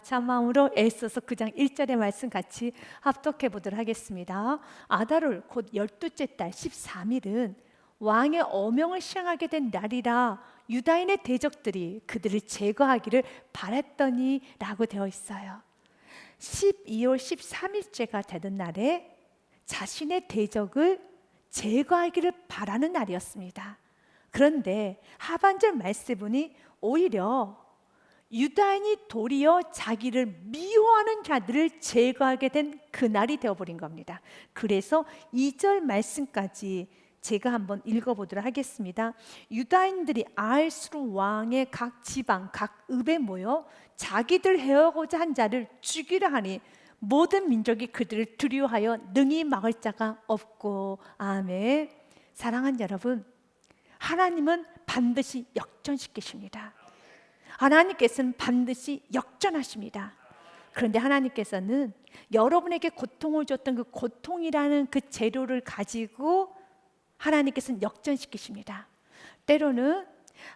감사한 마음으로 에스더서 9장 1절의 말씀 같이 합독해 보도록 하겠습니다. 아달월 곧 12째 달 13일은 왕의 어명을 시행하게 된 날이라 유다인의 대적들이 그들을 제거하기를 바랐더니 라고 되어 있어요. 12월 13일째가 되는 날에 자신의 대적을 제거하기를 바라는 날이었습니다. 그런데 하반절 말씀을 보니 오히려 유다인이 도리어 자기를 미워하는 자들을 제거하게 된 그날이 되어버린 겁니다. 그래서 2절 말씀까지 제가 한번 읽어보도록 하겠습니다. 유다인들이 아하스we로 왕의 각 지방, 각 읍에 모여 자기들 해하고자 한 자를 죽이려 하니 모든 민족이 그들을 두려워하여 능히 막을 자가 없고. 아멘. 사랑하는 여러분, 하나님은 반드시 역전시키십니다. 하나님께서는 반드시 역전하십니다. 그런데 하나님께서는 여러분에게 고통을 줬던 그 고통이라는 그 재료를 가지고 하나님께서는 역전시키십니다. 때로는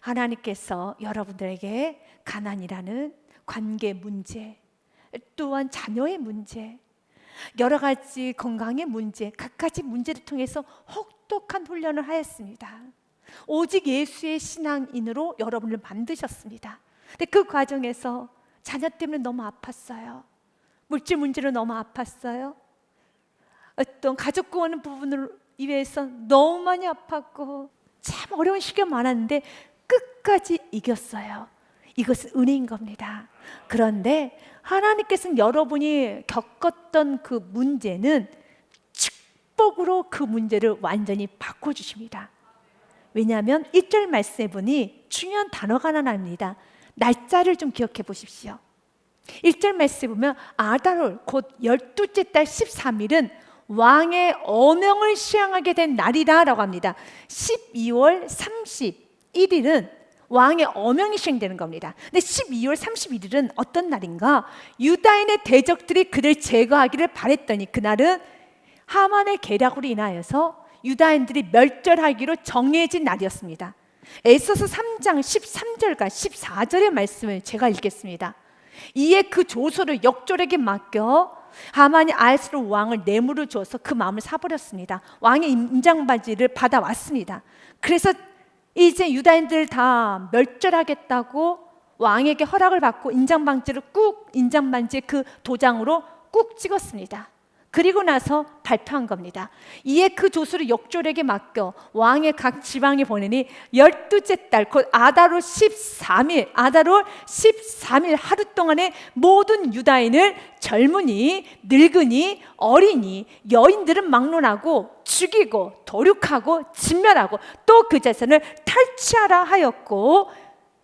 하나님께서 여러분들에게 가난이라는 관계 문제, 또한 자녀의 문제, 여러 가지 건강의 문제, 각가지 문제를 통해서 혹독한 훈련을 하였습니다. 오직 예수의 신앙인으로 여러분을 만드셨습니다. 근데 그 과정에서 자녀 때문에 너무 아팠어요. 물질 문제로 너무 아팠어요. 어떤 가족 구하는 부분을 위해서 너무 많이 아팠고 참 어려운 시기가 많았는데 끝까지 이겼어요. 이것은 은혜인 겁니다. 그런데 하나님께서는 여러분이 겪었던 그 문제는 축복으로 그 문제를 완전히 바꿔주십니다. 왜냐하면 1절 말씀에 보니 중요한 단어가 하나 나옵니다. 날짜를 좀 기억해 보십시오. 1절 말씀에 보면 아달월 곧 12째 달 13일은 왕의 어명을 시행하게 된 날이다 라고 합니다. 12월 31일은 왕의 어명이 시행되는 겁니다. 근데 12월 31일은 어떤 날인가? 유다인의 대적들이 그를 제거하기를 바랬더니 그날은 하만의 계략으로 인하여서 유다인들이 멸절하기로 정해진 날이었습니다. 에스더서 3장 13절과 14절의 말씀을 제가 읽겠습니다. 이에 그 조서를 역졸에게 맡겨 하만이 아하스we로 왕을 뇌물을 줘서 그 마음을 사버렸습니다. 왕의 인장반지를 받아왔습니다. 그래서 이제 유다인들 다 멸절하겠다고 왕에게 허락을 받고 인장반지를 인장반지의 그 도장으로 꾹 찍었습니다. 그리고 나서 발표한 겁니다. 이에 그 조서를 역졸에게 맡겨 왕의 각 지방에 보내니 12째 달 곧 아달월 13일 하루 동안에 모든 유다인을 젊은이, 늙은이, 어린이, 여인들은 막론하고 죽이고 도륙하고 진멸하고 또 그 자손을 탈취하라 하였고,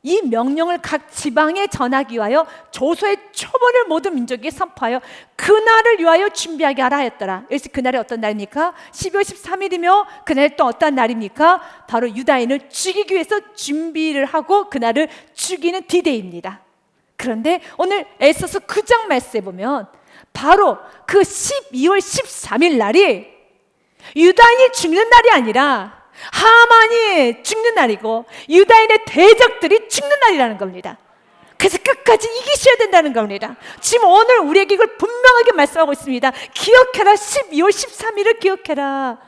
이 명령을 각 지방에 전하기 위하여 조서의 초본을 모든 민족에게 선포하여 그날을 위하여 준비하게 하라 하였더라. 그래서 그날이 어떤 날입니까? 12월 13일이며 그날이 또 어떤 날입니까? 바로 유다인을 죽이기 위해서 준비를 하고 그날을 죽이는 디데이입니다. 그런데 오늘 에스더서 9장 말씀에 보면 바로 그 12월 13일 날이 유다인이 죽는 날이 아니라 하만이 죽는 날이고 유다인의 대적들이 죽는 날이라는 겁니다. 그래서 끝까지 이기셔야 된다는 겁니다. 지금 오늘 우리에게 이걸 분명하게 말씀하고 있습니다. 기억해라. 12월 13일을 기억해라.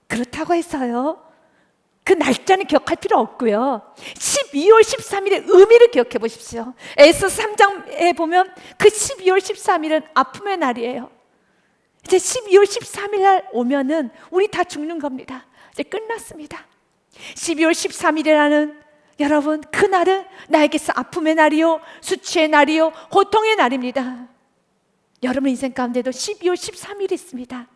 그렇다고 해서요 그 날짜는 기억할 필요 없고요, 12월 13일의 의미를 기억해 보십시오. 에스더서 3장에 보면 그 12월 13일은 아픔의 날이에요. 이제 12월 13일 날 오면은 우리 다 죽는 겁니다. 이제 끝났습니다. 12월 13일이라는 여러분 그날은 나에게서 아픔의 날이요, 수치의 날이요, 고통의 날입니다. 여러분 인생 가운데도 12월 13일이 있습니다.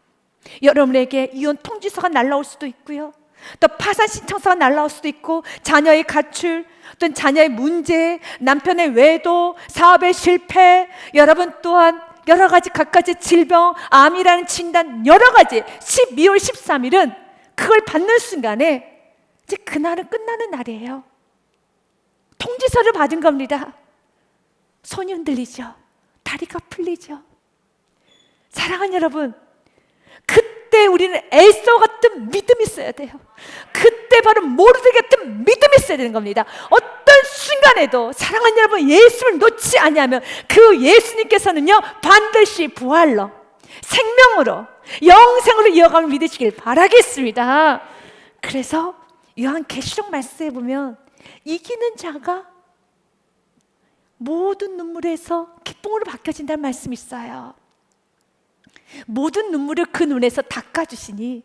여러분에게 이혼 통지서가 날라올 수도 있고요, 또 파산 신청서가 날라올 수도 있고, 자녀의 가출, 또는 자녀의 문제, 남편의 외도, 사업의 실패, 여러분 또한 여러 가지 각가지 질병, 암이라는 진단, 여러 가지. 12월 13일은 그걸 받는 순간에 이제 그날은 끝나는 날이에요. 통지서를 받은 겁니다. 손이 흔들리죠. 다리가 풀리죠. 사랑하는 여러분, 그때 우리는 에스더 같은 믿음이 있어야 돼요. 그때 바로 모르드게 같은 믿음이 있어야 되는 겁니다. 어떤 순간에도 사랑하는 여러분, 예수를 놓지 아니하면 그 예수님께서는요 반드시 부활로, 생명으로, 영생으로 이어감을 믿으시길 바라겠습니다. 그래서 요한계시록 말씀에 보면 이기는 자가 모든 눈물에서 기쁨으로 바뀌어진다는 말씀이 있어요. 모든 눈물을 그 눈에서 닦아주시니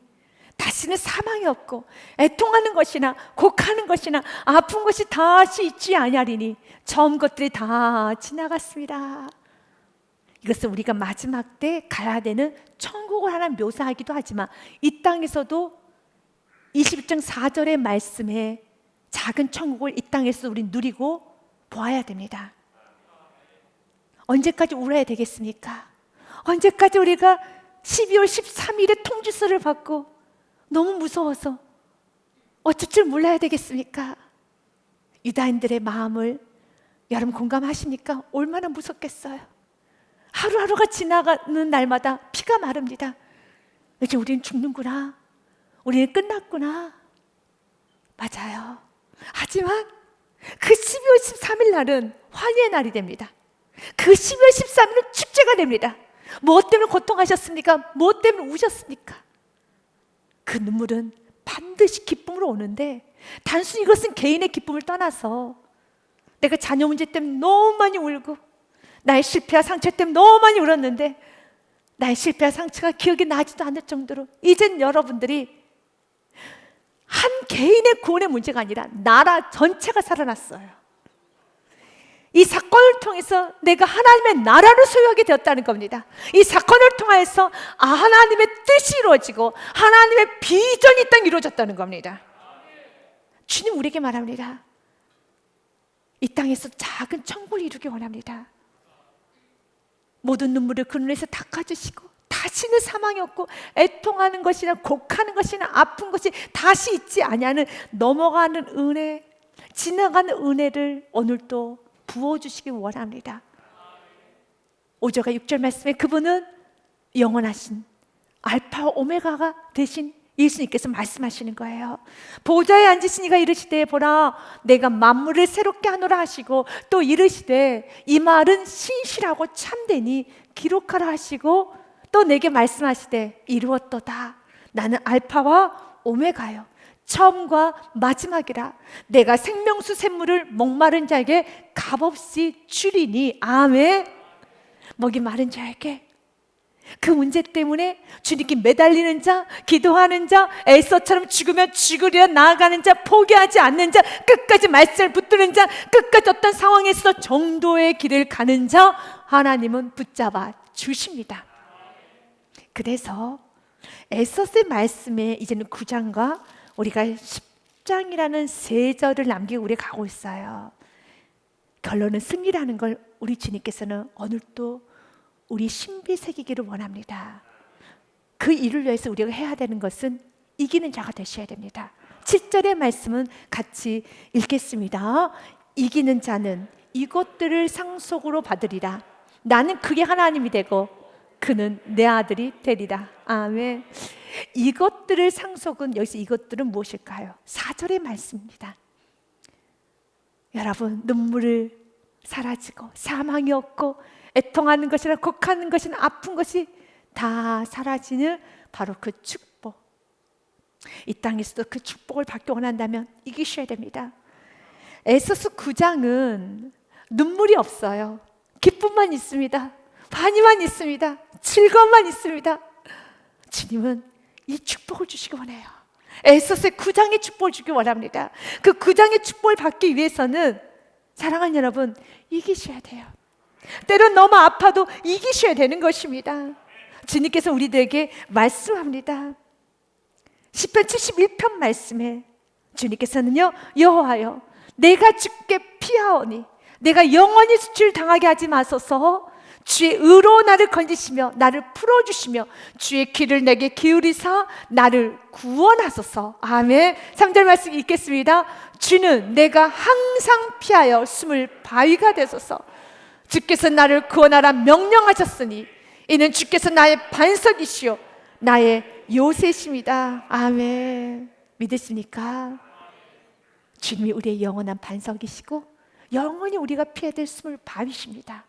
다시는 사망이 없고 애통하는 것이나 곡하는 것이나 아픈 것이 다시 있지 아니하리니 처음 것들이 다 지나갔습니다. 이것은 우리가 마지막 때 가야 되는 천국을 하나 묘사하기도 하지만 이 땅에서도 21장 4절의 말씀에 작은 천국을 이 땅에서 우리 누리고 보아야 됩니다. 언제까지 울어야 되겠습니까? 언제까지 우리가 12월 13일에 통지서를 받고 너무 무서워서 어쩔 줄 몰라야 되겠습니까? 유다인들의 마음을 여러분 공감하십니까? 얼마나 무섭겠어요. 하루하루가 지나가는 날마다 피가 마릅니다. 이제 우리는 죽는구나, 우리는 끝났구나. 맞아요. 하지만 그 12월 13일 날은 환희의 날이 됩니다. 그 12월 13일은 축제가 됩니다. 무엇 때문에 고통하셨습니까? 무엇 때문에 우셨습니까? 그 눈물은 반드시 기쁨으로 오는데, 단순히 이것은 개인의 기쁨을 떠나서 내가 자녀 문제 때문에 너무 많이 울고 나의 실패와 상처 때문에 너무 많이 울었는데 나의 실패와 상처가 기억이 나지도 않을 정도로 이젠 여러분들이 한 개인의 구원의 문제가 아니라 나라 전체가 살아났어요. 이 사건을 통해서 내가 하나님의 나라를 소유하게 되었다는 겁니다. 이 사건을 통해서 하나님의 뜻이 이루어지고 하나님의 비전이 이 땅에 이루어졌다는 겁니다. 주님 우리에게 말합니다. 이 땅에서 작은 천국을 이루기 원합니다. 모든 눈물을 그 눈에서 닦아주시고 다시는 사망이 없고 애통하는 것이나 곡하는 것이나 아픈 것이 다시 있지 아니하는 넘어가는 은혜, 지나가는 은혜를 오늘도 부어주시기 원합니다. 5절과 6절 말씀에 그분은 영원하신 알파와 오메가가 되신 예수님께서 말씀하시는 거예요. 보좌에 앉으신 이가 이르시되 보라 내가 만물을 새롭게 하노라 하시고 또 이르시되 이 말은 신실하고 참되니 기록하라 하시고 또 내게 말씀하시되 이루었도다. 나는 알파와 오메가요 처음과 마지막이라. 내가 생명수 샘물을 목마른 자에게 값없이 주리니. 아멘. 목이 마른 자에게 그 문제 때문에 주님께 매달리는 자, 기도하는 자, 에서처럼 죽으면 죽으려 나아가는 자, 포기하지 않는 자, 끝까지 말씀을 붙드는 자, 끝까지 어떤 상황에서 정도의 길을 가는 자 하나님은 붙잡아 주십니다. 그래서 에서스의 말씀에 이제는 9장과 우리가 10장이라는 세 절을 남기고 우리가 가고 있어요. 결론은 승리라는 걸 우리 주님께서는 오늘도 우리 신비 새기기를 원합니다. 그 일을 위해서 우리가 해야 되는 것은 이기는 자가 되셔야 됩니다. 7절의 말씀은 같이 읽겠습니다. 이기는 자는 이것들을 상속으로 받으리라. 나는 그게 하나님이 되고 그는 내 아들이 되리라. 아멘. 이것들을 상속은, 여기서 이것들은 무엇일까요? 4절의 말씀입니다. 여러분, 눈물을 사라지고 사망이 없고 애통하는 것이나 곡하는 것이나 아픈 것이 다 사라지는 바로 그 축복. 이 땅에서도 그 축복을 받기 원한다면 이기셔야 됩니다. 에서서 9장은 눈물이 없어요. 기쁨만 있습니다. 환희만 있습니다. 즐거움만 있습니다. 주님은 이 축복을 주시기 원해요. 에서서의 9장의 축복을 주기 원합니다. 그 9장의 축복을 받기 위해서는 사랑하는 여러분 이기셔야 돼요. 때론 너무 아파도 이기셔야 되는 것입니다. 주님께서 우리들에게 말씀합니다. 시편 71편 말씀에 주님께서는요 여호와여 내가 주께 피하오니 내가 영원히 수치를 당하게 하지 마소서. 주의 의로 나를 건지시며 나를 풀어주시며 주의 귀를 내게 기울이사 나를 구원하소서. 아멘. 3절 말씀 읽겠습니다. 주는 내가 항상 피하여 숨을 바위가 되소서. 주께서 나를 구원하라 명령하셨으니 이는 주께서 나의 반석이시요 나의 요새십니다. 아멘. 믿으십니까? 주님이 우리의 영원한 반석이시고 영원히 우리가 피해야 될 스물 밤이십니다.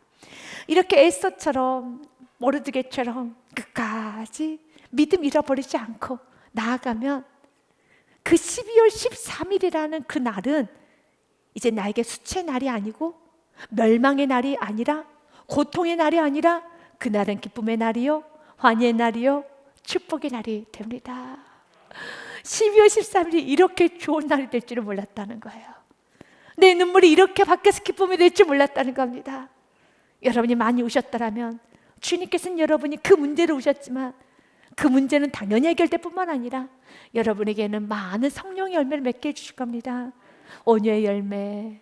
이렇게 에스더처럼 모르드게처럼 끝까지 믿음 잃어버리지 않고 나아가면 그 12월 13일이라는 그 날은 이제 나에게 수치의 날이 아니고 멸망의 날이 아니라 고통의 날이 아니라 그날은 기쁨의 날이요 환희의 날이요 축복의 날이 됩니다. 12월 13일이 이렇게 좋은 날이 될 줄은 몰랐다는 거예요. 내 눈물이 이렇게 바뀌어서 기쁨이 될 줄 몰랐다는 겁니다. 여러분이 많이 우셨더라면 주님께서는 여러분이 그 문제를 우셨지만 그 문제는 당연히 해결될 뿐만 아니라 여러분에게는 많은 성령의 열매를 맺게 해주실 겁니다. 온유의 열매,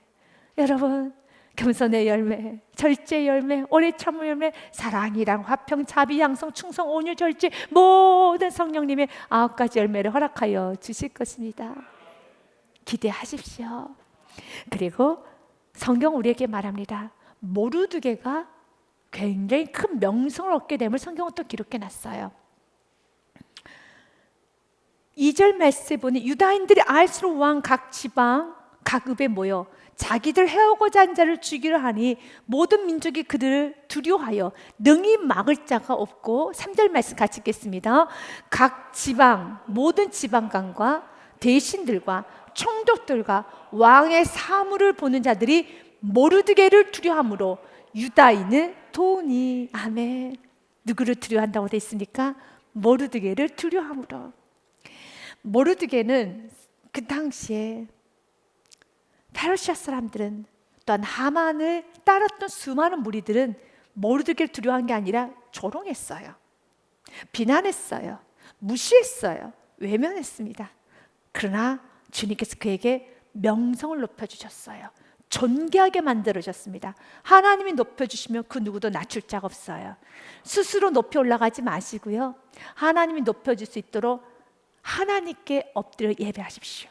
여러분 겸손의 열매, 절제의 열매, 오래 참을 열매, 사랑이랑 화평, 자비, 양성, 충성, 온유, 절제 모든 성령님의 9가지 열매를 허락하여 주실 것입니다. 기대하십시오. 그리고 성경 우리에게 말합니다. 모르드게가 굉장히 큰 명성을 얻게 됨을 성경은 또 기록해 놨어요. 2절 말씀에 보니 유다인들이 알수록 왕 각 지방 각 읍에 모여 자기들 해오고자 한 자를 죽이려 하니 모든 민족이 그들을 두려워하여 능히 막을 자가 없고 3절 말씀 같이 읽겠습니다. 각 지방 모든 지방관과 대신들과 총독들과 왕의 사물을 보는 자들이 모르드게를 두려워하므로 유다인은 도우니. 아멘. 누구를 두려워한다고 되어 있습니까? 모르드게를 두려워하므로. 모르드게는 그 당시에 페르시아 사람들은 또한 하만을 따랐던 수많은 무리들은 모르드게를 두려워한 게 아니라 조롱했어요. 비난했어요. 무시했어요. 외면했습니다. 그러나 주님께서 그에게 명성을 높여주셨어요. 존귀하게 만들어졌습니다. 하나님이 높여주시면 그 누구도 낮출 자가 없어요. 스스로 높이 올라가지 마시고요. 하나님이 높여줄 수 있도록 하나님께 엎드려 예배하십시오.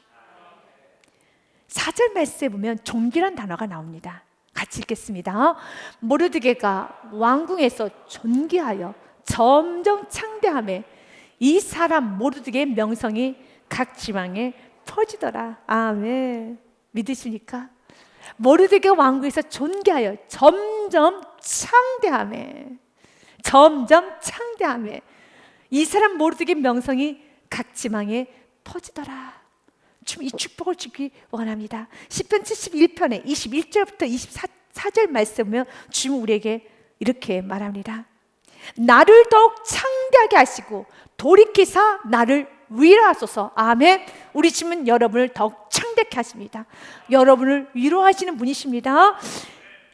4절 말씀에 보면 존귀란 단어가 나옵니다. 같이 읽겠습니다. 모르드게가 왕궁에서 존귀하여 점점 창대하며 이 사람 모르드게의 명성이 각 지방에 퍼지더라. 아멘. 믿으십니까? 모르드게가 왕궁에서 존귀하여 점점 창대하며 이 사람 모르드게의 명성이 각 지방에 퍼지더라. 이 축복을 주기 원합니다. 시편 71편에 21절부터 24절 말씀 보면 주님 우리에게 이렇게 말합니다. 나를 더욱 창대하게 하시고 돌이키사 나를 위로하소서. 아멘. 우리 주님은 여러분을 더욱 창대케 하십니다. 여러분을 위로하시는 분이십니다.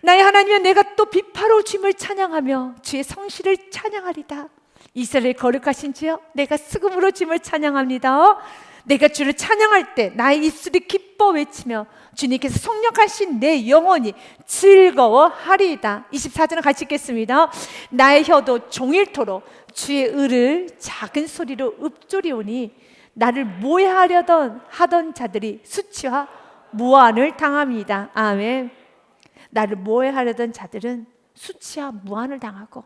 나의 하나님이여 내가 또 비파로 주님을 찬양하며 주의 성실을 찬양하리다. 이스라엘 거룩하신 주여 내가 수금으로 주님을 찬양합니다. 내가 주를 찬양할 때 나의 입술이 기뻐 외치며 주님께서 속력하신 내 영혼이 즐거워하리이다. 24절은 같이 읽겠습니다. 나의 혀도 종일토록 주의 의를 작은 소리로 읊조리오니 나를 모해하던 자들이 수치와 무한을 당합니다. 아멘. 나를 모해하려던 자들은 수치와 무한을 당하고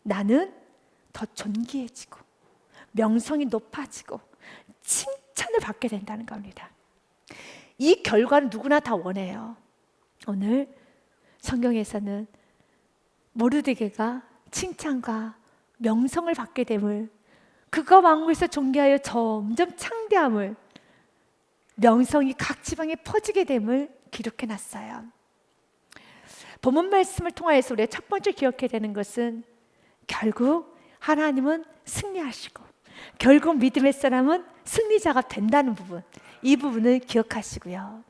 나는 더 존귀해지고 명성이 높아지고 칭찬을 받게 된다는 겁니다. 이 결과는 누구나 다 원해요. 오늘 성경에서는 모르드게가 칭찬과 명성을 받게 됨을, 그가 왕궁에서 존귀하여 점점 창대함을, 명성이 각 지방에 퍼지게 됨을 기록해 놨어요. 본문 말씀을 통하여서 우리가 첫 번째 기억해야 되는 것은 결국 하나님은 승리하시고 결국 믿음의 사람은 승리자가 된다는 부분, 이 부분을 기억하시고요.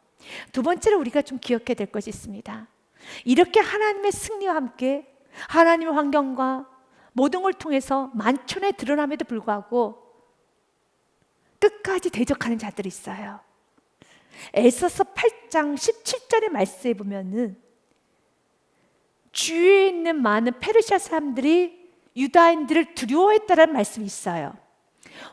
두 번째로 우리가 좀 기억해야 될 것이 있습니다. 이렇게 하나님의 승리와 함께 하나님의 환경과 모든 걸 통해서 만천에 드러남에도 불구하고 끝까지 대적하는 자들이 있어요. 에스더서 8장 17절의 말씀에 보면은 주위에 있는 많은 페르시아 사람들이 유다인들을 두려워했다는 말씀이 있어요.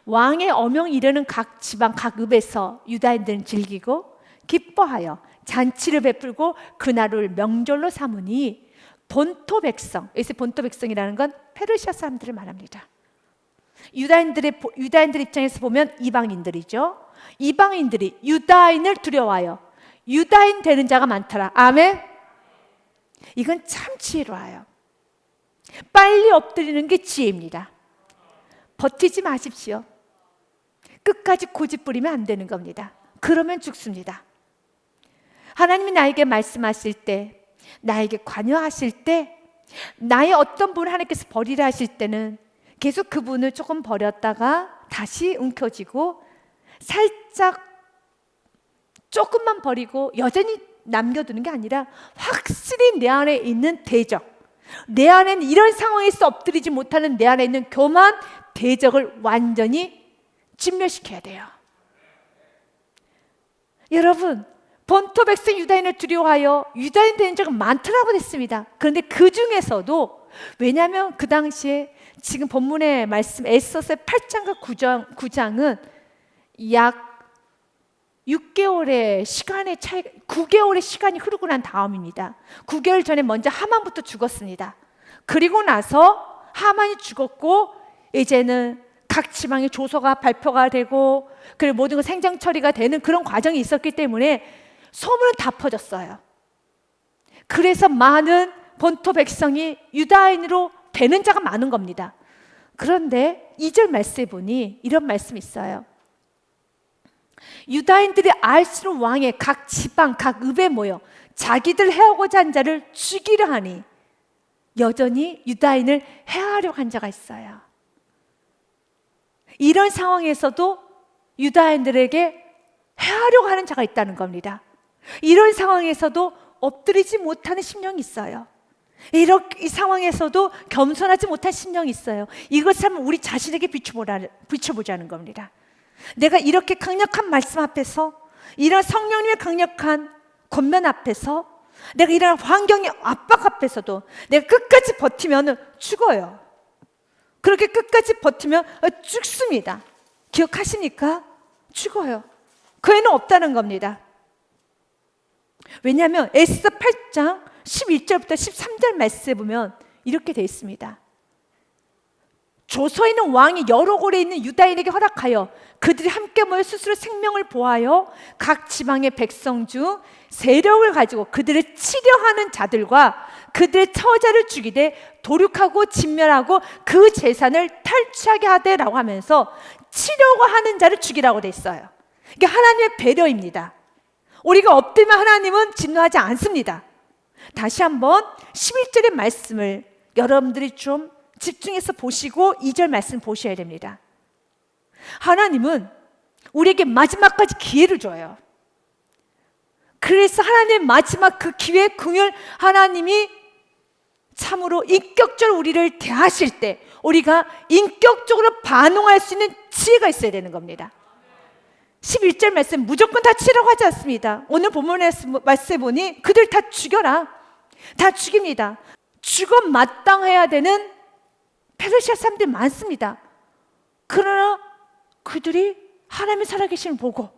왕의 어명이 이르는 각 지방 각 읍에서 유다인들은 즐기고 기뻐하여 잔치를 베풀고 그날을 명절로 삼으니 본토 백성, 여기서 본토 백성이라는 건 페르시아 사람들을 말합니다. 유다인들 입장에서 보면 이방인들이죠. 이방인들이 유다인을 두려워하여 유다인 되는 자가 많더라. 아멘. 이건 참 지혜로워요. 빨리 엎드리는 게 지혜입니다. 버티지 마십시오. 끝까지 고집 부리면 안 되는 겁니다. 그러면 죽습니다. 하나님이 나에게 말씀하실 때, 나에게 관여하실 때, 나의 어떤 분을 하나님께서 버리라 하실 때는 계속 그분을 조금 버렸다가 다시 움켜쥐고 살짝 조금만 버리고 여전히 남겨두는 게 아니라 확실히 내 안에 있는 대적, 내 안에는 이런 상황에서 엎드리지 못하는 내 안에 있는 교만, 대적을 완전히 진멸시켜야 돼요. 여러분, 본토 백성 유다인을 두려워하여 유다인 되는 자가 많더라고 됐습니다. 그런데 그 중에서도, 왜냐하면 그 당시에 지금 본문의 말씀 에스더서의 8장과 9장은 약 6개월의 시간의 차이, 9개월의 시간이 흐르고 난 다음입니다. 9개월 전에 먼저 하만부터 죽었습니다. 그리고 나서 하만이 죽었고 이제는 각 지방의 조서가 발표가 되고 그리고 모든 거 생장 처리가 되는 그런 과정이 있었기 때문에 소문은 다 퍼졌어요. 그래서 많은 본토 백성이 유다인으로 되는 자가 많은 겁니다. 그런데 2절 말씀에 보니 이런 말씀이 있어요. 유다인들이 알수록 왕의 각 지방, 각 읍에 모여 자기들 해하고자 한 자를 죽이려 하니 여전히 유다인을 해하려고 한 자가 있어요. 이런 상황에서도 유다인들에게 해하려고 하는 자가 있다는 겁니다. 이런 상황에서도 엎드리지 못하는 심령이 있어요. 이 상황에서도 겸손하지 못한 심령이 있어요. 이것을 한번 우리 자신에게 비춰보자는 겁니다. 내가 이렇게 강력한 말씀 앞에서, 이런 성령님의 강력한 권면 앞에서, 내가 이런 환경의 압박 앞에서도 내가 끝까지 버티면 죽어요. 그렇게 끝까지 버티면 죽습니다. 기억하십니까? 죽어요. 그 애는 없다는 겁니다. 왜냐하면 에스더 8장 11절부터 13절 말씀에 보면 이렇게 되어 있습니다. 조서에 있는 왕이 여러 곳에 있는 유다인에게 허락하여 그들이 함께 모여 스스로 생명을 보하여 각 지방의 백성 중 세력을 가지고 그들을 치려하는 자들과 그들의 처자를 죽이되 도륙하고 진멸하고 그 재산을 탈취하게 하되라고 하면서 치려고 하는 자를 죽이라고 돼 있어요. 이게 하나님의 배려입니다. 우리가 엎드리면 하나님은 진노하지 않습니다. 다시 한번 11절의 말씀을 여러분들이 좀 집중해서 보시고 2절 말씀 보셔야 됩니다. 하나님은 우리에게 마지막까지 기회를 줘요. 그래서 하나님의 마지막 그 기회 긍휼, 하나님이 참으로 인격적으로 우리를 대하실 때 우리가 인격적으로 반응할 수 있는 지혜가 있어야 되는 겁니다. 11절 말씀 무조건 다 치라고 하지 않습니다. 오늘 본문의 말씀에 보니 그들 다 죽여라. 다 죽입니다. 죽어 마땅해야 되는 페르시아 사람들이 많습니다. 그러나 그들이 하나님의 살아계심을 보고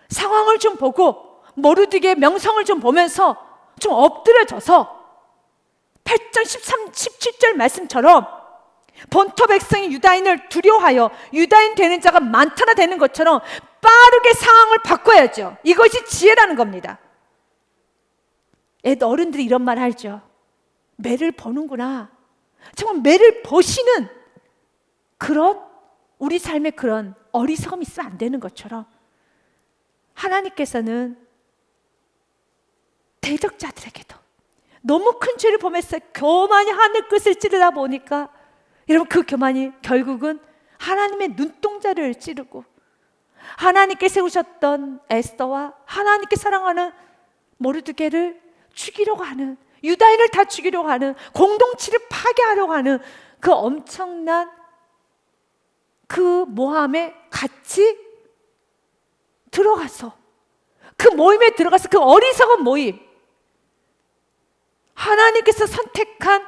상황을 좀 보고 모르드게의 명성을 좀 보면서 좀 엎드려져서 8장 17절 말씀처럼 본토 백성이 유다인을 두려워하여 유다인 되는 자가 많다나 되는 것처럼 빠르게 상황을 바꿔야죠. 이것이 지혜라는 겁니다. 어른들이 이런 말 하죠. 매를 버는구나. 정말 매를 버시는 그런 우리 삶의 그런 어리석음이 있으면 안 되는 것처럼 하나님께서는 대적자들에게도 너무 큰 죄를 범했어요. 교만이 하늘 끝을 찌르다 보니까 여러분 그 교만이 결국은 하나님의 눈동자를 찌르고 하나님께 세우셨던 에스더와 하나님께 사랑하는 모르드게를 죽이려고 하는, 유다인을 다 죽이려고 하는, 공동체를 파괴하려고 하는 그 엄청난 그 모함에 같이 들어가서 그 모임에 들어가서 그 어리석은 모임, 하나님께서 선택한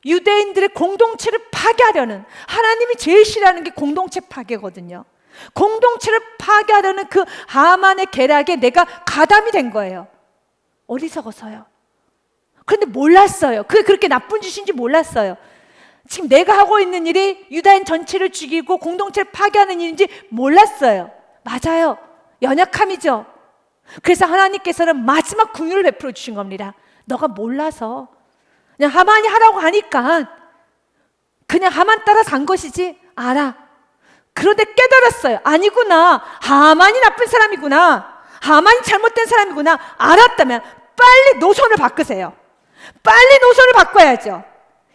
유대인들의 공동체를 파괴하려는, 하나님이 제일 싫어하는 게 공동체 파괴거든요. 공동체를 파괴하려는 그 하만의 계략에 내가 가담이 된 거예요. 어리석어서요. 그런데 몰랐어요. 그게 그렇게 나쁜 짓인지 몰랐어요. 지금 내가 하고 있는 일이 유다인 전체를 죽이고 공동체를 파괴하는 일인지 몰랐어요. 맞아요. 연약함이죠. 그래서 하나님께서는 마지막 긍휼을 베풀어 주신 겁니다. 너가 몰라서 그냥 하만이 하라고 하니까 그냥 하만 따라 산 것이지 알아. 그런데 깨달았어요. 아니구나, 하만이 나쁜 사람이구나, 하만이 잘못된 사람이구나 알았다면 빨리 노선을 바꾸세요. 빨리 노선을 바꿔야죠.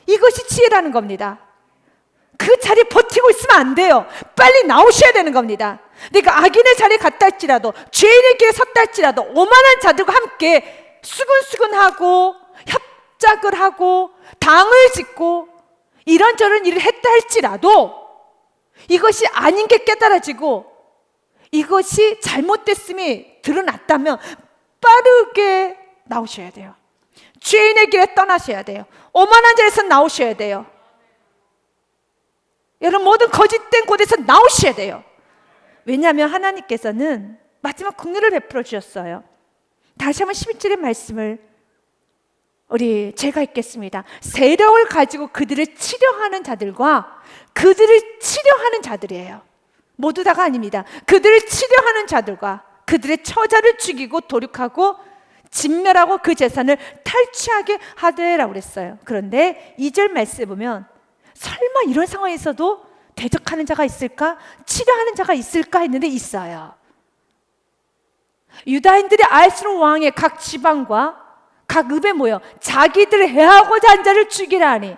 이것이 지혜라는 겁니다. 그 자리에 버티고 있으면 안 돼요. 빨리 나오셔야 되는 겁니다. 그러니까 악인의 자리에 갔다 할지라도, 죄인의 길에 섰다 할지라도 오만한 자들과 함께 수근수근하고 협작을 하고 당을 짓고 이런저런 일을 했다 할지라도 이것이 아닌 게 깨달아지고 이것이 잘못됐음이 드러났다면 빠르게 나오셔야 돼요. 죄인의 길에 떠나셔야 돼요. 오만한 자리에서 나오셔야 돼요. 여러분, 모든 거짓된 곳에서 나오셔야 돼요. 왜냐하면 하나님께서는 마지막 긍휼을 베풀어 주셨어요. 다시 한번 11절의 말씀을 제가 읽겠습니다. 세력을 가지고 그들을 치려하는 자들과 그들을 치려하는 자들이에요. 모두 다가 아닙니다. 그들을 치려하는 자들과 그들의 처자를 죽이고 도륙하고 진멸하고 그 재산을 탈취하게 하되라고 그랬어요. 그런데 2절 말씀에 보면 설마 이런 상황에서도 대적하는 자가 있을까? 치려하는 자가 있을까? 했는데 있어요. 유다인들이 아하스로 왕의 각 지방과 각 읍에 모여 자기들을 해하고자 한 자를 죽이라 하니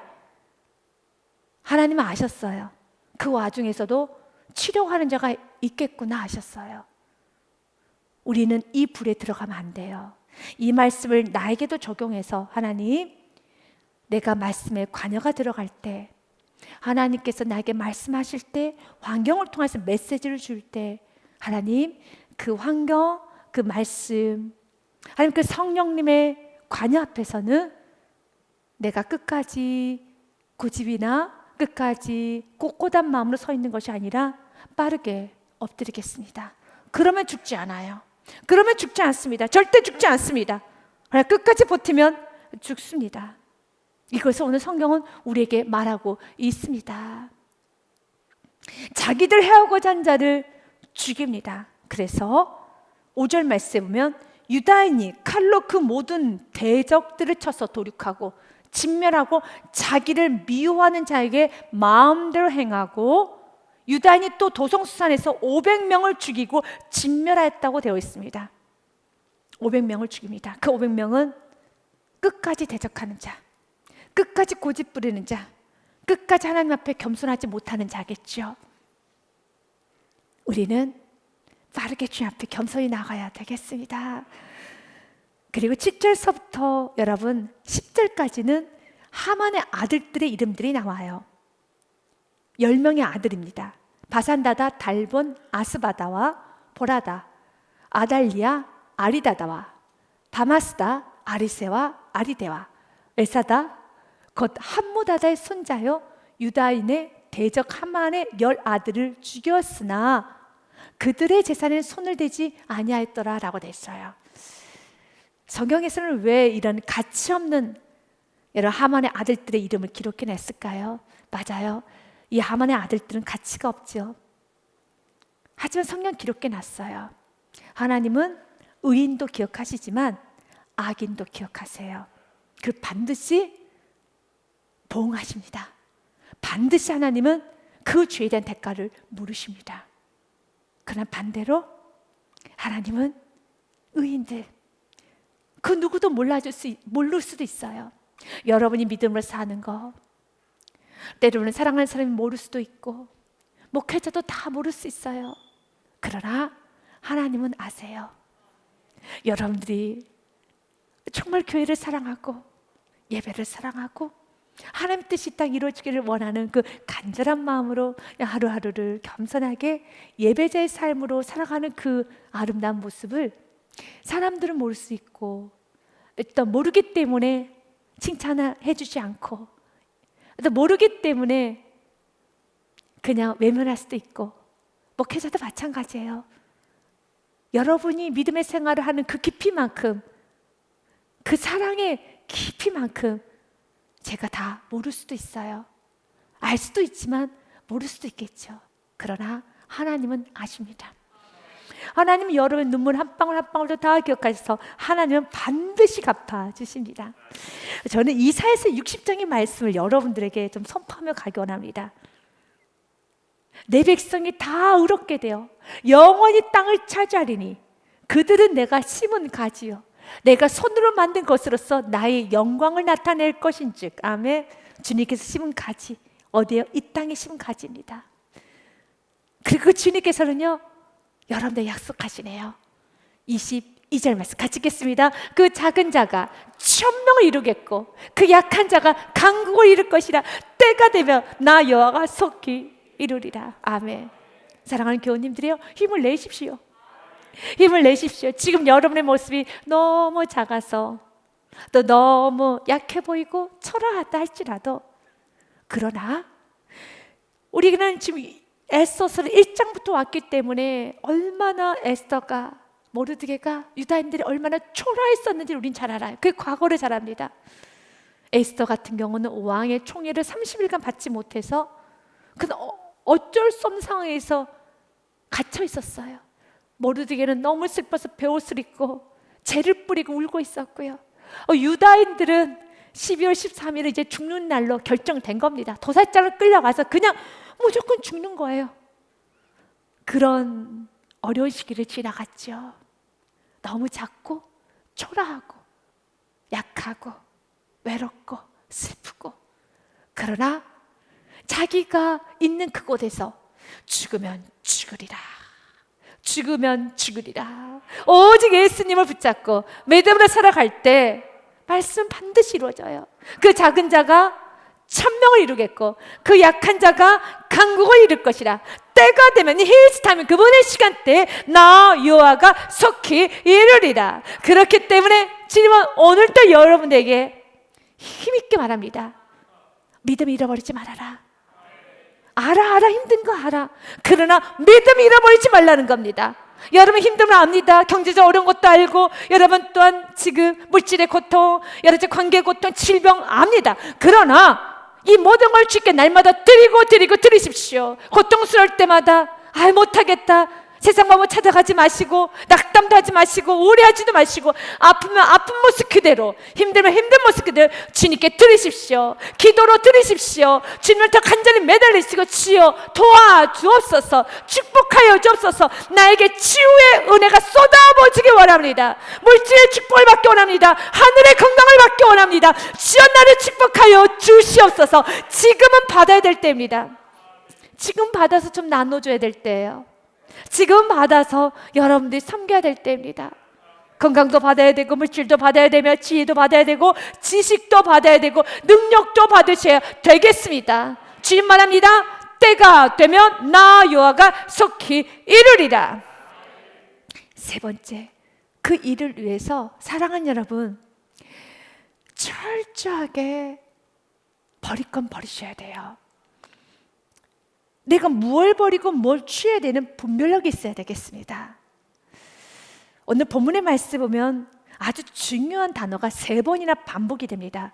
하나님은 아셨어요. 그 와중에서도 치려하는 자가 있겠구나 하셨어요. 우리는 이 불에 들어가면 안 돼요. 이 말씀을 나에게도 적용해서 하나님, 내가 말씀에 관여가 들어갈 때, 하나님께서 나에게 말씀하실 때, 환경을 통해서 메시지를 줄 때 하나님, 그 환경, 그 말씀, 하나님 그 성령님의 관여 앞에서는 내가 끝까지 고집이나 끝까지 꼿꼿한 마음으로 서 있는 것이 아니라 빠르게 엎드리겠습니다. 그러면 죽지 않아요. 그러면 죽지 않습니다. 절대 죽지 않습니다. 그러나 끝까지 버티면 죽습니다. 이것을 오늘 성경은 우리에게 말하고 있습니다. 자기들 해오고자 한 자를 죽입니다. 그래서 5절 말씀에 보면 유다인이 칼로 그 모든 대적들을 쳐서 도륙하고 진멸하고 자기를 미워하는 자에게 마음대로 행하고, 유다인이 또 도성수산에서 500명을 죽이고 진멸하였다고 되어 있습니다. 500명을 죽입니다. 그 500명은 끝까지 대적하는 자, 끝까지 고집 부리는 자, 끝까지 하나님 앞에 겸손하지 못하는 자겠죠. 우리는 빠르게 주님 앞에 겸손히 나가야 되겠습니다. 그리고 7절서부터 여러분 10절까지는 하만의 아들들의 이름들이 나와요. 10명의 아들입니다. 바산다다, 달본, 아스바다와 보라다, 아달리아, 아리다다와 바마스다, 아리세와 아리데와 에사다, 곧 함무다다의 손자요 유다인의 대적 하만의 10아들을 죽였으나 그들의 재산에 손을 대지 아니하였더라 라고 됐어요. 성경에서는 왜 이런 가치 없는 여러 하만의 아들들의 이름을 기록해냈을까요? 맞아요. 이 하만의 아들들은 가치가 없죠. 하지만 성경 기록해놨어요. 하나님은 의인도 기억하시지만 악인도 기억하세요. 그 반드시 보응하십니다. 반드시 하나님은 그 죄에 대한 대가를 물으십니다. 그러나 반대로 하나님은 의인들, 그 누구도 모를 수도 있어요. 여러분이 믿음으로 사는 거, 때로는 사랑하는 사람이 모를 수도 있고 목회자도 다 모를 수 있어요. 그러나 하나님은 아세요. 여러분들이 정말 교회를 사랑하고 예배를 사랑하고 하나님 뜻이 딱 이루어지기를 원하는 그 간절한 마음으로 하루하루를 겸손하게 예배자의 삶으로 살아가는 그 아름다운 모습을 사람들은 모를 수 있고, 또 모르기 때문에 칭찬해 주지 않고, 또 모르기 때문에 그냥 외면할 수도 있고, 목회자도 마찬가지예요. 여러분이 믿음의 생활을 하는 그 깊이만큼, 그 사랑의 깊이만큼 제가 다 모를 수도 있어요. 알 수도 있지만 모를 수도 있겠죠. 그러나 하나님은 아십니다. 하나님은 여러분의 눈물 한 방울 한 방울도 다 기억하셔서 하나님은 반드시 갚아주십니다. 저는 이사야서 60장의 말씀을 여러분들에게 좀 선포하며 가기 원합니다. 내 백성이 다 의롭게 되어 영원히 땅을 차지하리니 그들은 내가 심은 가지요 내가 손으로 만든 것으로서 나의 영광을 나타낼 것인즉. 아멘. 주님께서 심은 가지 어디에요? 이 땅에 심은 가지입니다. 그리고 주님께서는요 여러분들 약속하시네요. 22절 말씀 같이 읽겠습니다. 그 작은 자가 천명을 이루겠고 그 약한 자가 강국을 이룰 것이라. 때가 되면 나 여호와가 속히 이루리라. 아멘. 사랑하는 교우님들이요 힘을 내십시오. 힘을 내십시오. 지금 여러분의 모습이 너무 작아서 또 너무 약해 보이고 초라하다 할지라도, 그러나 우리는 지금 에스더서 1장부터 왔기 때문에 얼마나 에스더가 모르드게가 유다인들이 얼마나 초라했었는지 우린 잘 알아요. 그 과거를 잘 압니다. 에스더 같은 경우는 왕의 총애를 30일간 받지 못해서 그는 어쩔 수 없는 상황에서 갇혀 있었어요. 모르드게는 너무 슬퍼서 베옷을 입고 재를 뿌리고 울고 있었고요. 유다인들은 12월 13일에 이제 죽는 날로 결정된 겁니다. 도살장을 끌려가서 그냥 무조건 죽는 거예요. 그런 어려운 시기를 지나갔죠. 너무 작고 초라하고 약하고 외롭고 슬프고, 그러나 자기가 있는 그곳에서 죽으면 죽으리라, 죽으면 죽으리라, 오직 예수님을 붙잡고 믿음으로 살아갈 때 말씀 반드시 이루어져요. 그 작은 자가 천명을 이루겠고 그 약한 자가 강국을 이룰 것이라. 때가 되면 히스타면 그분의 시간대에 나 여호와가 속히 이루리라. 그렇기 때문에 주님은 오늘도 여러분에게 힘있게 말합니다. 믿음 잃어버리지 말아라. 알아 힘든 거 알아. 그러나 믿음 잃어버리지 말라는 겁니다. 여러분 힘듦을 압니다. 경제적 어려운 것도 알고, 여러분 또한 지금 물질의 고통, 여러 가지 관계의 고통, 질병 압니다. 그러나 이 모든 걸 주께 날마다 드리십시오. 고통스러울 때마다 못하겠다, 세상 마음을 찾아가지 마시고, 낙담도 하지 마시고, 우울해하지도 마시고, 아프면 아픈 모습 그대로, 힘들면 힘든 모습 그대로 주님께 드리십시오. 기도로 드리십시오. 주님을 더 간절히 매달리시고, 주여 도와주옵소서, 축복하여 주옵소서, 나에게 치유의 은혜가 쏟아부어지기 원합니다. 물질의 축복을 받기 원합니다. 하늘의 건강을 받기 원합니다. 주여 나를 축복하여 주시옵소서. 지금은 받아야 될 때입니다. 지금 받아서 좀 나눠줘야 될 때예요. 지금 받아서 여러분들이 섬겨야 될 때입니다. 건강도 받아야 되고, 물질도 받아야 되며, 지혜도 받아야 되고, 지식도 받아야 되고, 능력도 받으셔야 되겠습니다. 주님 말합니다. 때가 되면 나 여호와가 속히 이루리라. 세 번째, 그 일을 위해서 사랑하는 여러분, 철저하게 버릴 건 버리셔야 돼요. 내가 무엇을 버리고 뭘 취해야 되는 분별력이 있어야 되겠습니다. 오늘 본문의 말씀 보면 아주 중요한 단어가 3번이나 반복이 됩니다.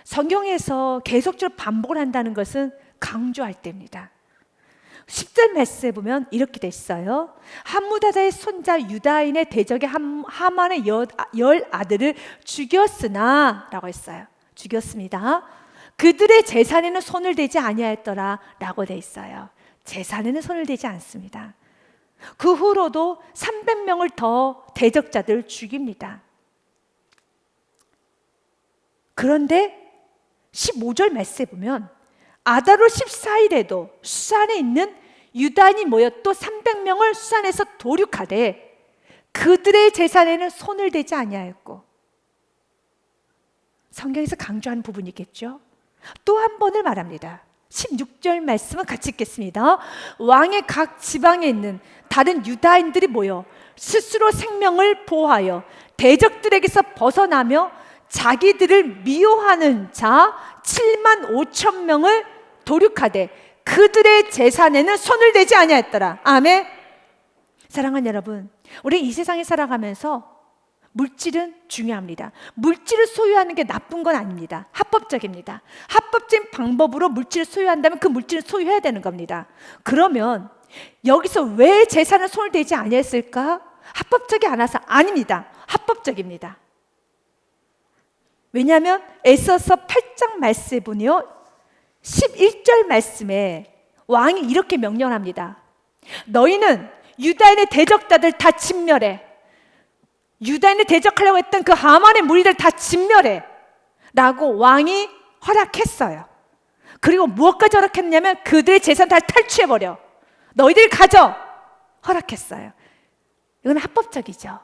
성경에서 계속적으로 반복을 한다는 것은 강조할 때입니다. 10절 말씀에 보면 이렇게 돼 있어요. 함무다다의 손자 유다인의 대적의 하만의 10아들을 죽였으나 라고 했어요. 죽였습니다. 그들의 재산에는 손을 대지 아니하였더라 라고 돼 있어요. 재산에는 손을 대지 않습니다. 그 후로도 300명을 더 대적자들을 죽입니다. 그런데 15절 말씀에 보면 아다롤 14일에도 수산에 있는 유다인이 모여 또 300명을 수산에서 도륙하되 그들의 재산에는 손을 대지 아니하였고, 성경에서 강조하는 부분이겠죠. 또 한 번을 말합니다. 16절 말씀은 같이 읽겠습니다. 왕의 각 지방에 있는 다른 유다인들이 모여 스스로 생명을 보호하여 대적들에게서 벗어나며 자기들을 미워하는 자 7만 5천 명을 도륙하되 그들의 재산에는 손을 대지 아니하였더라. 아멘. 사랑하는 여러분, 우리 이 세상에 살아가면서 물질은 중요합니다. 물질을 소유하는 게 나쁜 건 아닙니다. 합법적입니다. 합법적인 방법으로 물질을 소유한다면 그 물질을 소유해야 되는 겁니다. 그러면 여기서 왜 재산을 손을 대지 아니했을까? 합법적이 않아서 아닙니다. 합법적입니다. 왜냐하면 에스더서 8장 말씀에 보니요 11절 말씀에 왕이 이렇게 명령합니다. 너희는 유다인의 대적자들 다 진멸해. 유다인을 대적하려고 했던 그 하만의 무리들 다 진멸해 라고 왕이 허락했어요. 그리고 무엇까지 허락했냐면 그들의 재산 다 탈취해버려. 너희들이 가져 허락했어요. 이건 합법적이죠.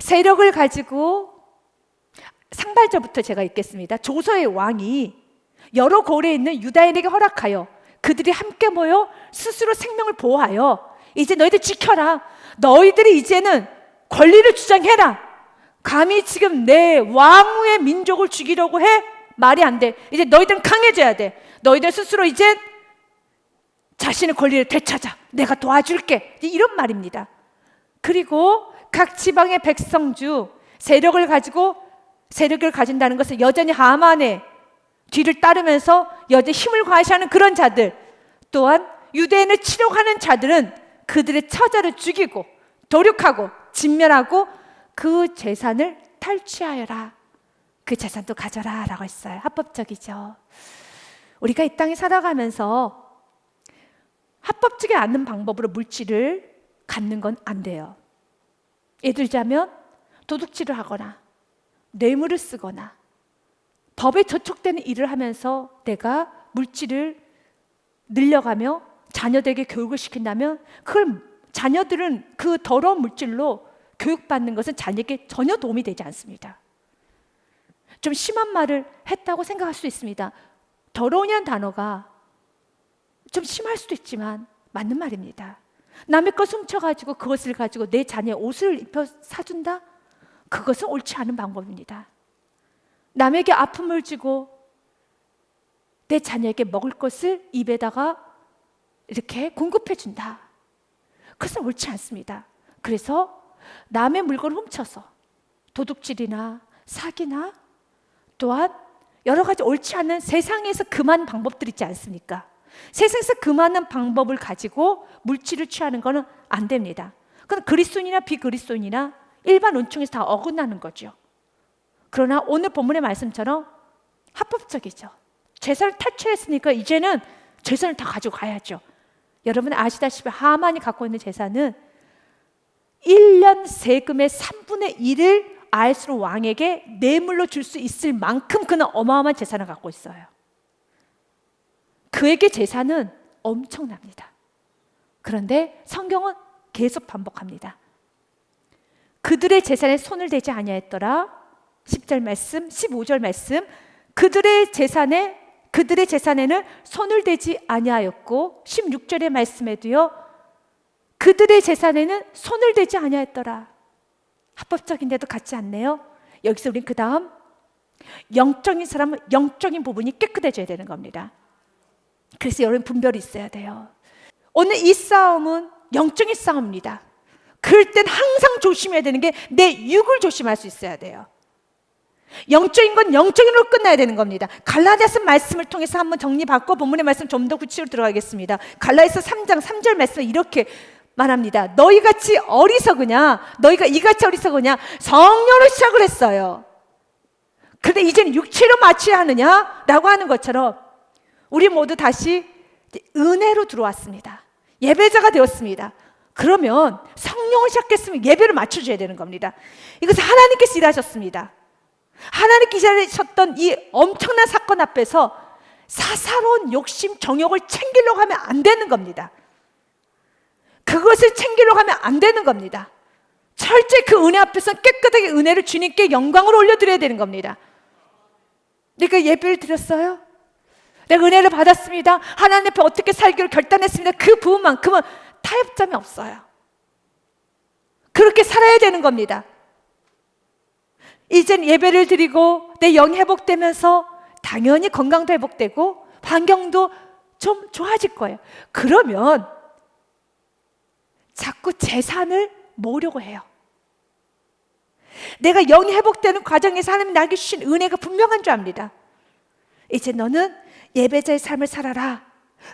세력을 가지고 상발절부터 제가 읽겠습니다. 조서의 왕이 여러 고을에 있는 유다인에게 허락하여 그들이 함께 모여 스스로 생명을 보호하여 이제 너희들 지켜라. 너희들이 이제는 권리를 주장해라. 감히 지금 내 왕후의 민족을 죽이려고 해? 말이 안 돼. 이제 너희들은 강해져야 돼. 너희들 스스로 이제 자신의 권리를 되찾아. 내가 도와줄게. 이런 말입니다. 그리고 각 지방의 백성주 세력을 가진다는 것은 여전히 하만의 뒤를 따르면서 여전히 힘을 과시하는 그런 자들, 또한 유대인을 치려하는 자들은 그들의 처자를 죽이고 도륙하고 진멸하고 그 재산을 탈취하여라. 그 재산도 가져라 라고 했어요. 합법적이죠. 우리가 이 땅에 살아가면서 합법적이 않는 방법으로 물질을 갖는 건 안 돼요. 예를 들자면 도둑질을 하거나 뇌물을 쓰거나 법에 저촉되는 일을 하면서 내가 물질을 늘려가며 자녀들에게 교육을 시킨다면 그걸 자녀들은 그 더러운 물질로 교육받는 것은 자녀에게 전혀 도움이 되지 않습니다. 좀 심한 말을 했다고 생각할 수 있습니다. 더러운이라는 단어가 좀 심할 수도 있지만 맞는 말입니다. 남의 것 훔쳐가지고 그것을 가지고 내 자녀의 옷을 입혀 사준다? 그것은 옳지 않은 방법입니다. 남에게 아픔을 주고 내 자녀에게 먹을 것을 입에다가 이렇게 공급해 준다. 그것은 옳지 않습니다. 그래서 남의 물건을 훔쳐서 도둑질이나 사기나 또한 여러 가지 옳지 않은 세상에서 금한 방법들이 있지 않습니까? 세상에서 금하는 방법을 가지고 물질을 취하는 것은 안 됩니다. 그건 그리스도인이나 비그리스도인이나 일반 은총에서 다 어긋나는 거죠. 그러나 오늘 본문의 말씀처럼 합법적이죠. 재산을 탈취했으니까 이제는 재산을 다 가지고 가야죠. 여러분 아시다시피 하만이 갖고 있는 재산은 1년 세금의 3분의 1을 아하스로 왕에게 뇌물로 줄 수 있을 만큼 그는 어마어마한 재산을 갖고 있어요. 그에게 재산은 엄청납니다. 그런데 성경은 계속 반복합니다. 그들의 재산에 손을 대지 아니하였더라. 10절 말씀, 15절 말씀. 그들의 재산에는 손을 대지 아니하였고 16절의 말씀에도요. 그들의 재산에는 손을 대지 아니하였더라. 합법적인데도 같지 않네요. 여기서 우린 그 다음 영적인 사람은 영적인 부분이 깨끗해져야 되는 겁니다. 그래서 여러분 분별이 있어야 돼요. 오늘 이 싸움은 영적인 싸움입니다. 그럴 땐 항상 조심해야 되는 게 내 육을 조심할 수 있어야 돼요. 영적인 건 영적인으로 끝나야 되는 겁니다. 갈라디아서 말씀을 통해서 한번 정리받고 본문의 말씀 좀 더 구체적으로 들어가겠습니다. 갈라디아서 3장 3절 말씀에 이렇게 말합니다. 너희같이 어리석으냐? 너희가 이같이 어리석으냐? 성령으로 시작을 했어요. 그런데 이제는 육체로 마쳐야 하느냐? 라고 하는 것처럼 우리 모두 다시 은혜로 들어왔습니다. 예배자가 되었습니다. 그러면 성령을 시작했으면 예배를 맞춰줘야 되는 겁니다. 이것은 하나님께서 일하셨습니다. 하나님께서 일하셨던 이 엄청난 사건 앞에서 사사로운 욕심, 정욕을 챙기려고 하면 안 되는 겁니다. 그것을 챙기려고 하면 안 되는 겁니다. 철저히 그 은혜 앞에서 깨끗하게 은혜를 주님께 영광으로 올려드려야 되는 겁니다. 내가 예배를 드렸어요. 내가 은혜를 받았습니다. 하나님 앞에 어떻게 살기로 결단했습니다. 그 부분만큼은 타협점이 없어요. 그렇게 살아야 되는 겁니다. 이젠 예배를 드리고 내 영이 회복되면서 당연히 건강도 회복되고 환경도 좀 좋아질 거예요. 그러면 자꾸 재산을 모으려고 해요. 내가 영이 회복되는 과정에서 하나님이 나에게 주신 은혜가 분명한 줄 압니다. 이제 너는 예배자의 삶을 살아라.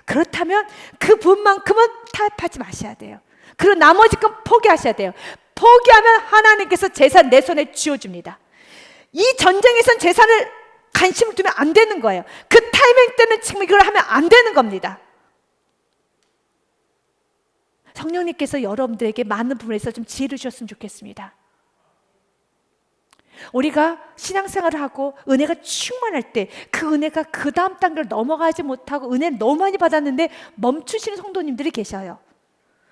그렇다면 그 부분만큼은 타협하지 마셔야 돼요. 그리고 나머지 건 포기하셔야 돼요. 포기하면 하나님께서 재산 내 손에 쥐어줍니다. 이 전쟁에선 재산을 관심을 두면 안 되는 거예요. 그 타이밍 때는 지금 이걸 하면 안 되는 겁니다. 성령님께서 여러분들에게 많은 부분에서 좀 지혜를 주셨으면 좋겠습니다. 우리가 신앙생활을 하고 은혜가 충만할 때 그 은혜가 그 다음 단계를 넘어가지 못하고 은혜를 너무 많이 받았는데 멈추시는 성도님들이 계셔요.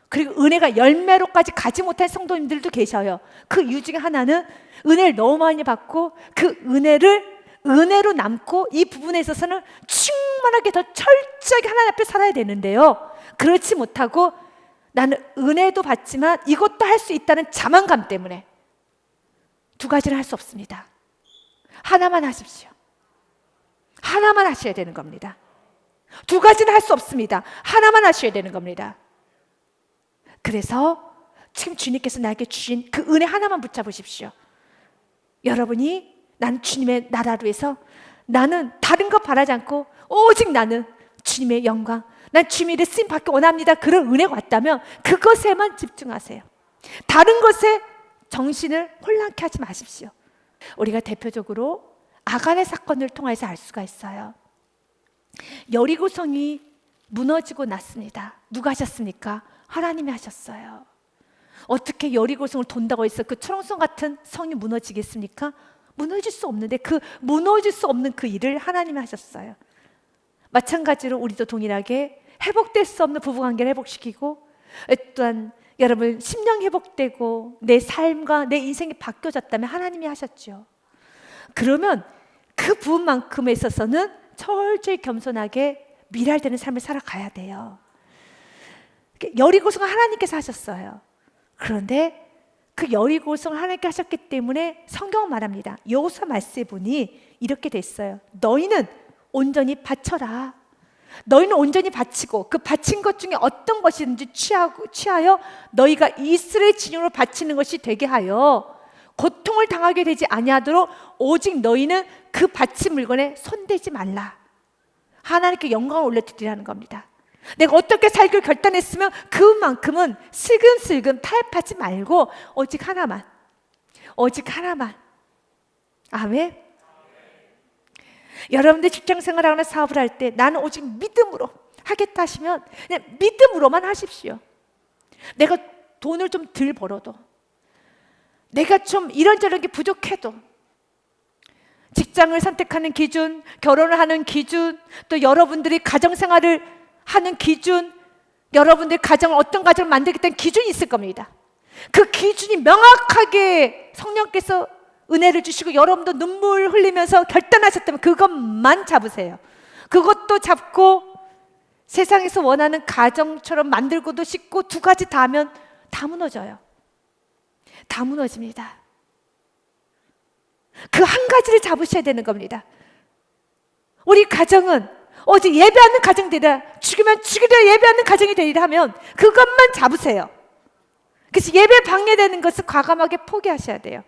그리고 은혜가 열매로까지 가지 못한 성도님들도 계셔요. 그 이유 중에 하나는 은혜를 너무 많이 받고 그 은혜로 남고 이 부분에 있어서는 충만하게 더 철저하게 하나님 앞에 살아야 되는데요, 그렇지 못하고 나는 은혜도 받지만 이것도 할 수 있다는 자만감 때문에 두 가지를 할 수 없습니다. 하나만 하십시오. 하나만 하셔야 되는 겁니다. 두 가지는 할 수 없습니다. 하나만 하셔야 되는 겁니다. 그래서 지금 주님께서 나에게 주신 그 은혜 하나만 붙잡으십시오. 여러분이 난 주님의 나라로 해서 나는 다른 것 바라지 않고 오직 나는 주님의 영광, 난 주님의 일에 쓰임 받기 원합니다. 그런 은혜가 왔다면 그것에만 집중하세요. 다른 것에 정신을 혼란케 하지 마십시오. 우리가 대표적으로 아간의 사건을 통해서 알 수가 있어요. 여리고성이 무너지고 났습니다. 누가 하셨습니까? 하나님이 하셨어요. 어떻게 여리고성을 돈다고 해서 그 초롱성 같은 성이 무너지겠습니까? 무너질 수 없는데 그 무너질 수 없는 그 일을 하나님이 하셨어요. 마찬가지로 우리도 동일하게 회복될 수 없는 부부관계를 회복시키고, 또한 여러분 심령 회복되고 내 삶과 내 인생이 바뀌어졌다면 하나님이 하셨죠. 그러면 그 부분만큼에 있어서는 철저히 겸손하게 미랄되는 삶을 살아가야 돼요. 여리고성은 하나님께서 하셨어요. 그런데 그 여리고성을 하나님께 하셨기 때문에 성경은 말합니다. 여호수아 말씀에 보니 이렇게 됐어요. 너희는 온전히 바쳐라. 너희는 온전히 바치고 그 바친 것 중에 어떤 것이든지 취하여 너희가 이스라엘 진영으로 바치는 것이 되게 하여 고통을 당하게 되지 아니하도록 오직 너희는 그 바친 물건에 손대지 말라. 하나님께 영광을 올려드리라는 겁니다. 내가 어떻게 살기를 결단했으면 그만큼은 슬금슬금 타협하지 말고 오직 하나만, 오직 하나만. 아멘. 여러분들 직장생활하거나 사업을 할 때 나는 오직 믿음으로 하겠다 하시면 그냥 믿음으로만 하십시오. 내가 돈을 좀 덜 벌어도, 내가 좀 이런저런 게 부족해도, 직장을 선택하는 기준, 결혼을 하는 기준, 또 여러분들이 가정생활을 하는 기준, 여러분들 가정을 어떤 가정을 만들겠다는 기준이 있을 겁니다. 그 기준이 명확하게 성령께서 은혜를 주시고 여러분도 눈물 흘리면서 결단하셨다면 그것만 잡으세요. 그것도 잡고 세상에서 원하는 가정처럼 만들고도 싶고 두 가지 다 하면 다 무너져요. 다 무너집니다. 그 한 가지를 잡으셔야 되는 겁니다. 우리 가정은 어제 예배하는 가정이 되리라, 죽으면 죽으려 예배하는 가정이 되리라 하면 그것만 잡으세요. 그래서 예배 방해되는 것을 과감하게 포기하셔야 돼요.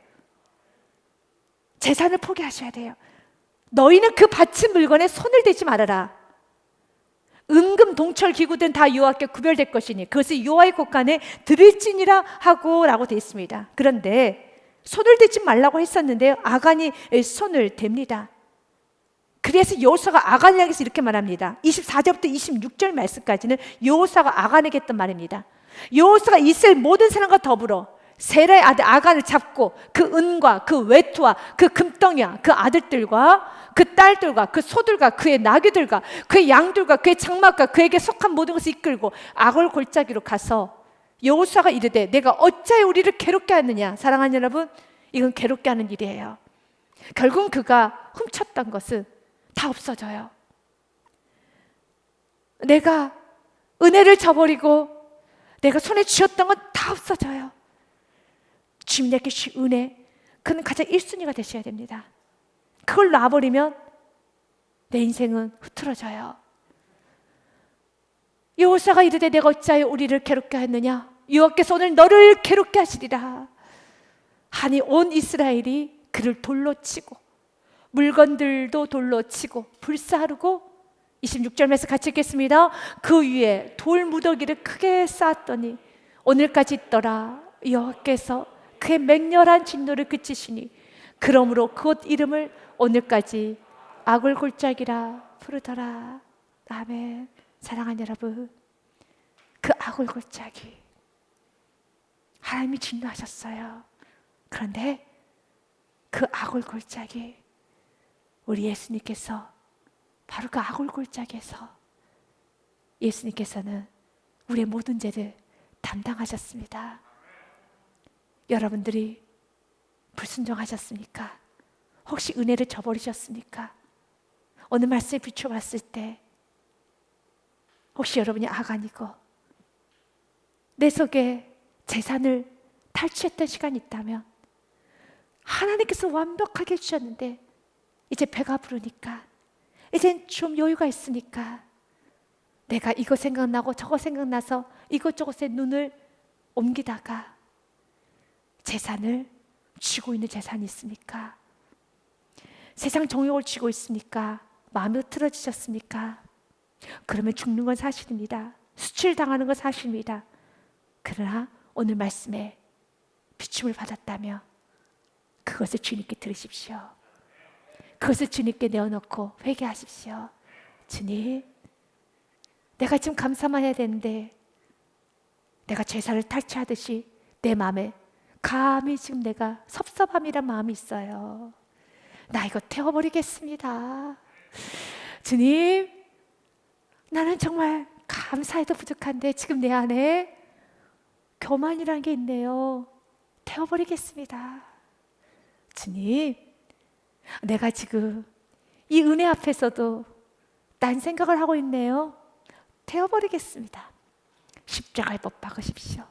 재산을 포기하셔야 돼요. 너희는 그 바친 물건에 손을 대지 말아라. 은금 동철 기구들은 다 여호와께 구별될 것이니 그것을 여호와의 곳간에 드릴지니라 하고 라고 되어 있습니다. 그런데 손을 대지 말라고 했었는데요, 아간이 손을 댑니다. 그래서 여호수아가 아간을 향해서 이렇게 말합니다. 24절부터 26절 말씀까지는 여호수아가 아간에게 했던 말입니다. 여호수아가 이스라엘 모든 사람과 더불어 세라의 아들 아간을 잡고 그 은과 그 외투와 그 금덩이와 그 아들들과 그 딸들과 그 소들과 그의 나귀들과 그의 양들과 그의 장막과 그에게 속한 모든 것을 이끌고 아골 골짜기로 가서 여호수아가 이르되 내가 어찌하여 우리를 괴롭게 하느냐. 사랑하는 여러분, 이건 괴롭게 하는 일이에요. 결국 그가 훔쳤던 것은 다 없어져요. 내가 은혜를 저버리고 내가 손에 쥐었던 건 다 없어져요. 주님께 주신 은혜, 그는 가장 1순위가 되셔야 됩니다. 그걸 놔버리면 내 인생은 흐트러져요. 여호수아가 이르되 내가 어찌하여 우리를 괴롭게 하느냐. 여호와께서 오늘 너를 괴롭게 하시리라 하니 온 이스라엘이 그를 돌로 치고 물건들도 돌로 치고 불사르고 26절 말씀 같이 읽겠습니다. 그 위에 돌 무더기를 크게 쌓았더니 오늘까지 있더라. 여호와께서 그의 맹렬한 진노를 그치시니 그러므로 그곳 이름을 오늘까지 아굴 골짜기라 부르더라. 아멘. 사랑하는 여러분, 그 아굴 골짜기 하나님이 진노하셨어요. 그런데 그 아굴 골짜기 우리 예수님께서 바로 그 아굴 골짜기에서 예수님께서는 우리의 모든 죄를 담당하셨습니다. 여러분들이 불순종하셨습니까? 혹시 은혜를 저버리셨습니까? 오늘 말씀에 비춰봤을 때 혹시 여러분이 아간이고 내 속에 재산을 탈취했던 시간이 있다면 하나님께서 완벽하게 해주셨는데 이제 배가 부르니까 이젠 좀 여유가 있으니까 내가 이거 생각나고 저거 생각나서 이것저것에 눈을 옮기다가 재산을 쥐고 있는 재산이 있습니까? 세상 정욕을 쥐고 있습니까? 마음이 흐트러지셨습니까? 그러면 죽는 건 사실입니다. 수치를 당하는 건 사실입니다. 그러나 오늘 말씀에 비춤을 받았다며 그것을 주님께 들으십시오. 그것을 주님께 내어놓고 회개하십시오. 주님, 내가 지금 감사만 해야 되는데 내가 제사를 탈취하듯이 내 마음에 감히 지금 내가 섭섭함이란 마음이 있어요. 나 이거 태워버리겠습니다. 주님, 나는 정말 감사해도 부족한데 지금 내 안에 교만이라는 게 있네요. 태워버리겠습니다. 주님, 내가 지금 이 은혜 앞에서도 딴 생각을 하고 있네요. 태워버리겠습니다. 십자가에 못 박으십시오.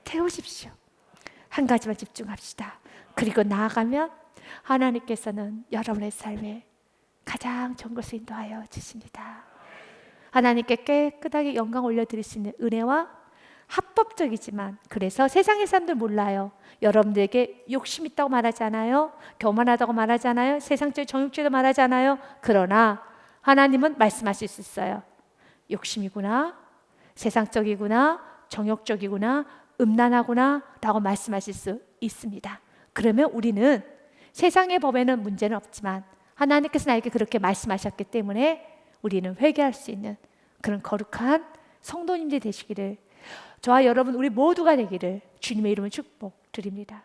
태우십시오. 한 가지만 집중합시다. 그리고 나아가면 하나님께서는 여러분의 삶에 가장 좋은 것을 인도하여 주십니다. 하나님께 깨끗하게 영광 올려드릴 수 있는 은혜와 합법적이지만, 그래서 세상의 사람들 몰라요. 여러분들에게 욕심 있다고 말하잖아요. 교만하다고 말하잖아요. 세상적인 정욕죄도 말하잖아요. 그러나 하나님은 말씀하실 수 있어요. 욕심이구나, 세상적이구나, 정욕적이구나, 음란하구나 라고 말씀하실 수 있습니다. 그러면 우리는 세상의 법에는 문제는 없지만 하나님께서 나에게 그렇게 말씀하셨기 때문에 우리는 회개할 수 있는 그런 거룩한 성도님들이 되시기를, 저와 여러분 우리 모두가 되기를 주님의 이름으로 축복드립니다.